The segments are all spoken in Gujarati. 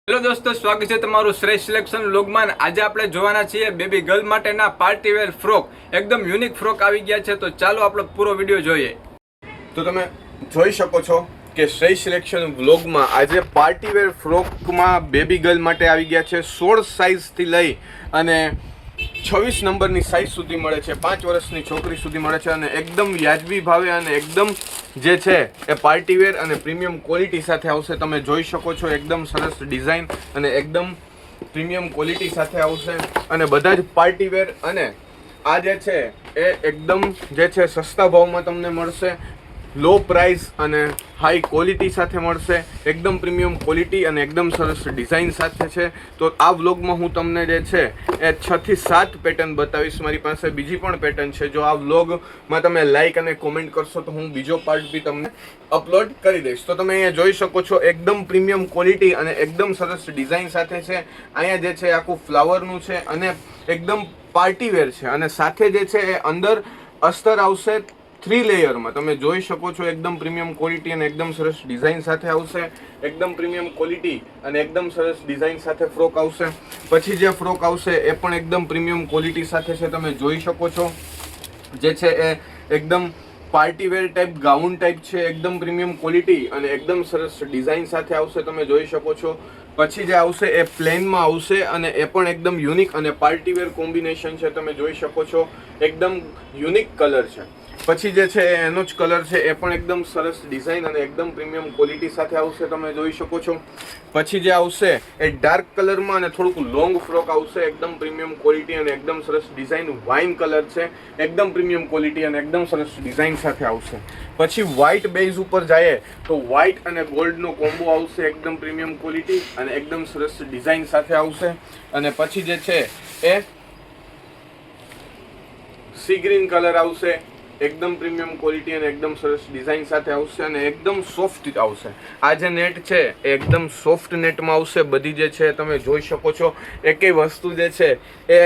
હેલો દોસ્તો, સ્વાગત છે તમારું શ્રેષ્ઠ સિલેક્શન વ્લોગમાં। આજે આપણે જોવાના છીએ બેબી ગર્લ માટેના પાર્ટીવેર ફ્રોક। એકદમ યુનિક ફ્રોક આવી ગયા છે, તો ચાલો આપણો પૂરો વિડીયો જોઈએ। તો તમે જોઈ શકો છો કે શ્રેષ્ઠ સિલેક્શન વ્લોગમાં આજે પાર્ટીવેર ફ્રોકમાં બેબી ગર્લ માટે આવી ગયા છે। 16 સાઇઝથી લઈ અને 26 નંબરની સાઇઝ સુધી મળે છે, 5 વર્ષની છોકરી સુધી મળે છે અને એકદમ વ્યાજબી ભાવે અને એકદમ જે છે એ પાર્ટીવેર અને પ્રીમિયમ ક્વોલિટી સાથે આવશે। તમે જોઈ શકો છો એકદમ સરસ ડિઝાઇન અને એકદમ પ્રીમિયમ ક્વોલિટી સાથે આવશે અને બધા જ પાર્ટીવેર અને આ જે છે એ એકદમ જે છે સસ્તા ભાવમાં તમને મળશે, લો પ્રાઇસ અને હાઈ ક્વોલિટી સાથે મળશે, એકદમ પ્રીમિયમ ક્વોલિટી અને એકદમ સરસ ડિઝાઇન સાથે છે। તો આ વ્લોગમાં હું તમને જે છે એ 6 થી 7 પેટર્ન બતાવીશ। મારી પાસે બીજી પણ પેટર્ન છે, જો આ વ્લોગમાં તમે લાઇક અને કોમેન્ટ કરશો તો હું બીજો પાર્ટ બી તમને અપલોડ કરી દઈશ। તો તમે અહીંયા જોઈ શકો છો એકદમ પ્રીમિયમ ક્વોલિટી અને એકદમ સરસ ડિઝાઇન સાથે છે। અહીંયા જે છે આખું ફ્લાવરનું છે અને એકદમ પાર્ટીવેર છે અને સાથે જે છે એ અંદર અસ્તર આવશે 3 લેયરમાં। તમે જોઈ શકો છો એકદમ પ્રીમિયમ ક્વોલિટી અને એકદમ સરસ ડિઝાઇન સાથે આવશે, એકદમ પ્રીમિયમ ક્વોલિટી અને એકદમ સરસ ડિઝાઇન સાથે ફ્રોક આવશે। પછી જે ફ્રોક આવશે એ પણ એકદમ પ્રીમિયમ ક્વોલિટી સાથે છે। તમે જોઈ શકો છો જે છે એ એકદમ પાર્ટીવેર ટાઈપ ગાઉન ટાઈપ છે, એકદમ પ્રીમિયમ ક્વોલિટી અને એકદમ સરસ ડિઝાઇન સાથે આવશે। તમે જોઈ શકો છો પછી જે આવશે એ પ્લેનમાં આવશે અને એ પણ એકદમ યુનિક અને પાર્ટીવેર કોમ્બિનેશન છે। તમે જોઈ શકો છો એકદમ યુનિક કલર છે। પછી જે છે એનો જ કલર છે, એ પણ એકદમ સરસ ડિઝાઇન અને એકદમ પ્રીમિયમ ક્વોલિટી સાથે આવશે। તમે જોઈ શકો છો પછી જે આવશે એ ડાર્ક કલરમાં અને થોડુંક લોંગ ફ્રોક આવશે, એકદમ પ્રીમિયમ ક્વોલિટી અને એકદમ સરસ ડિઝાઇન, વાઇન કલર છે, એકદમ પ્રીમિયમ ક્વોલિટી અને એકદમ સરસ ડિઝાઇન સાથે આવશે। પછી વ્હાઇટ બેઝ ઉપર જઈએ તો વ્હાઇટ અને ગોલ્ડનો કોમ્બો આવશે, એકદમ પ્રીમિયમ ક્વોલિટી અને એકદમ સરસ ડિઝાઇન સાથે આવશે। અને પછી જે છે એ સી ગ્રીન કલર આવશે, એકદમ પ્રીમિયમ ક્વોલિટી અને એકદમ સરસ ડિઝાઇન સાથે આવશે અને એકદમ સોફ્ટ આવશે। આ જે નેટ છે એ એકદમ સોફ્ટ નેટમાં આવશે। બધી જે છે તમે જોઈ શકો છો એકેય વસ્તુ જે છે એ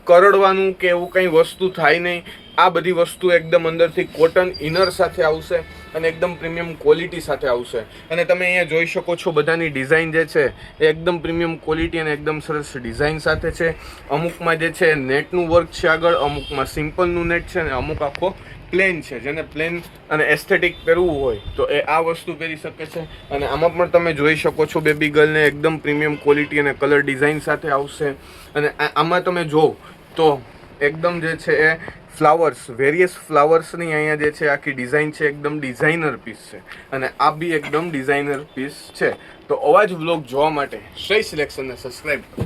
કરડવાનું કે એવું કંઈ વસ્તુ થાય નહીં। આ બધી વસ્તુ એકદમ અંદરથી કોટન ઇનર સાથે આવશે અને એકદમ પ્રીમિયમ ક્વોલિટી સાથે આવશે। અને તમે અહીંયા જોઈ શકો છો બધાની ડિઝાઇન જે છે એ એકદમ પ્રીમિયમ ક્વોલિટી અને એકદમ સરસ ડિઝાઇન સાથે છે। અમુકમાં જે છે નેટનું વર્ક છે આગળ, અમુકમાં સિમ્પલનું નેટ છે અને અમુક આખો પ્લેન છે। જેને પ્લેન અને એસ્થેટિક પહેરવું હોય તો એ આ વસ્તુ પહેરી શકે છે। અને આમાં પણ તમે જોઈ શકો છો બેબી ગર્લને એકદમ પ્રીમિયમ ક્વોલિટી અને કલર ડિઝાઇન સાથે આવશે। અને આમાં તમે જો તો એકદમ જે છે એ ફ્લાવર્સ, વેરિયસ ફ્લાવર્સની અહીંયા જે છે આખી ડિઝાઇન છે, એકદમ ડિઝાઇનર પીસ છે અને આ બી એકદમ ડિઝાઇનર પીસ છે। તો આવા જ વ્લોગ જોવા માટે શ્રેષ્ઠ સિલેક્શનને સબસ્ક્રાઈબ કરો।